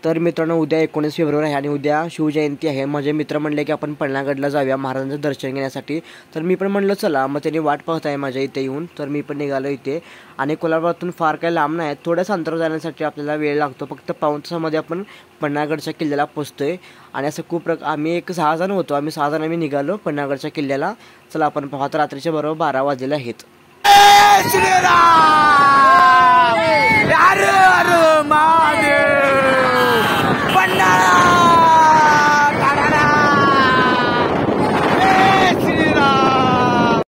तर मित्रांनो उद्या 19 फेब्रुवारी आहे आणि उद्या शिवजयंती आहे. माझे मित्र म्हणले की आपण पन्हाळगडला जाऊया महाराजांचं दर्शन घेण्यासाठी. तर मी पण म्हणलं चला. मग त्यांनी वाट पाहत आहे माझ्या इथे येऊन. तर मी पण निघालो इथे आणि कोल्हापुरातून फार काही लांब नाही, थोड्याच अंतरावर जाण्यासाठी आपल्याला वेळ लागतो. फक्त पाऊण तासामध्ये आपण पन्हाळगडच्या किल्ल्याला पोचतोय. आणि असं खूप आम्ही एक 6 जण होतो. आम्ही 6 जण आम्ही निघालो पन्हाळगडच्या किल्ल्याला. चला आपण पाहत रात्रीच्या बरोबर 12 वाजलेले आहेत.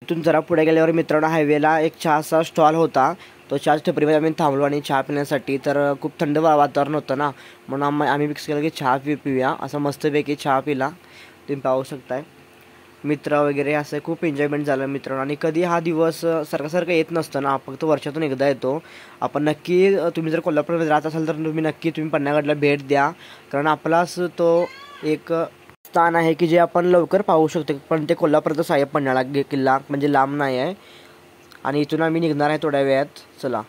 इथून जरा पुढे गेल्यावर मित्रांनो हायवेला एक चहाचा स्टॉल होता. तो चहा टपरीमध्ये आम्ही थांबलो आणि चहा पिण्यासाठी. तर खूप थंड वातावरण होतं ना, म्हणून आम्ही फिक्स केलं की चहा पिऊया. असं मस्तपैकी चहा पिला. तुम्ही पाहू शकताय मित्र वगैरे असं खूप एन्जॉयमेंट झालं मित्रांनो. आणि कधी हा दिवस सारखं येत नसतं ना, फक्त वर्षातून एकदा येतो. आपण नक्की तुम्ही जर कोल्हापूरमध्ये राहत असाल तर तुम्ही पन्हाळगडला भेट द्या. कारण आपलाच तो एक स्थान आहे की जे आपण लवकर पाहू शकतो. पण ते कोल्हापूरचं आहे पन्हाळा किल्ला, म्हणजे लांब नाही आहे. आणि इथून आम्ही निघणार आहे थोड्या वेळात. चला.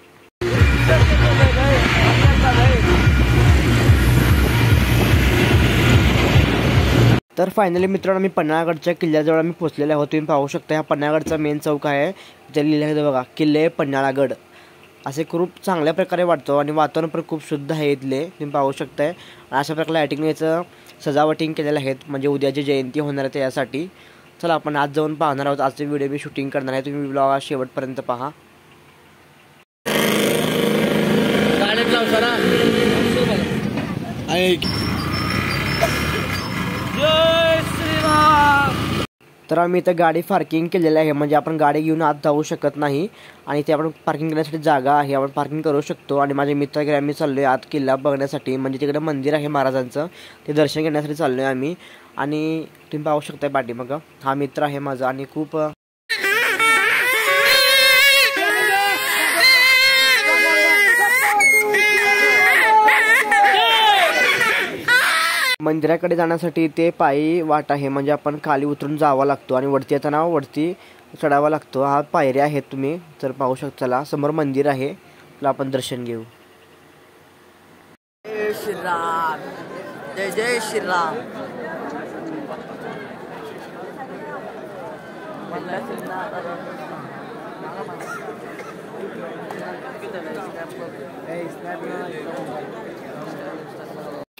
तर फायनली मित्रांनो मी पन्हाळगडच्या किल्ल्याजवळ आम्ही पोहोचलेलो आहोत. तुम्ही पाहू शकता हा पन्हाळगडचा मेन चौक आहे. ज्या लिहिलं आहे बघा किल्ले पन्हाळगड असे खूप चांगल्या प्रकारे वाटतो. आणि वातावरण पण खूप शुद्ध आहे इथले, तुम्ही पाहू शकताय. आणि अशा प्रकारे लायटिंग याचं सजावटिंग केलेलं आहेत, म्हणजे उद्याची जयंती होणार आहे त्यासाठी. चला आपण आज जाऊन पाहणार आहोत. आजचे व्हिडिओ मी शूटिंग करणार आहे. तुम्ही ब्लॉग शेवटपर्यंत पहा. तर आम्ही इथं गाडी पार्किंग केलेली आहे, म्हणजे आपण गाडी घेऊन आत जाऊ शकत नाही. आणि ते आपण पार्किंग करण्यासाठी जागा आहे, आपण पार्किंग करू शकतो. आणि माझे मित्र वगैरे आम्ही चाललो आहे आत किल्ला बघण्यासाठी, म्हणजे तिकडे मंदिर आहे महाराजांचं, ते दर्शन घेण्यासाठी चाललो आहे आम्ही. आणि तुम्ही पाहू शकता पाठीमागं हा मित्र आहे माझा. आणि खूप मंदिराकडे जाण्यासाठी ते पायी वाट आहे, म्हणजे आपण खाली उतरून जावं लागतो आणि वरती येताना वरती चढावा लागतो. हा पायऱ्या आहेत, तुम्ही जर पाहू शकता. चला समोर मंदिर आहे, चला आपण दर्शन घेऊ. जय श्रीराम, जय जय श्रीराम.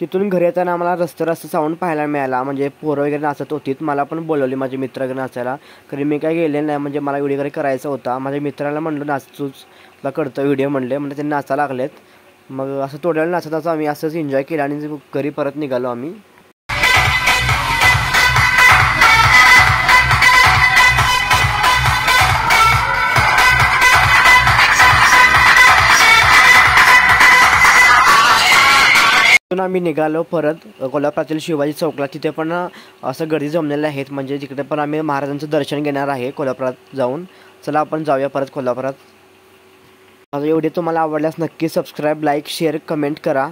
तिथून घरी येताना आम्हाला रस्त्यावर असं साऊंड पाहायला मिळाला, म्हणजे पोरं वगैरे नाचत होती. मला पण बोलवली माझे मित्र वगैरे नाचायला, कारण मी काय गेले नाही, म्हणजे मला व्हिडिओ वगैरे करायचा होता. माझ्या मित्राला म्हणलं नाचूच, तुला करतो व्हिडिओ म्हणले, म्हणजे त्यांनी नाचायला लागलेत. मग असं थोड्या वेळ नाचत आम्ही असंच एन्जॉय केलं आणि घरी परत निघालो आम्ही. आम्ही निघालो परत कोल्हापुरातील शिवाजी चौकला. तिथे पण असं गर्दी जमलेलं आहेत, म्हणजे तिकडे पण आम्ही महाराजांचं दर्शन घेणार आहे कोल्हापुरात जाऊन. चला आपण जाऊया परत कोल्हापुरात. माझा व्हिडिओ तुम्हाला आवडल्यास नक्की सबस्क्राईब, लाईक, शेअर, कमेंट करा.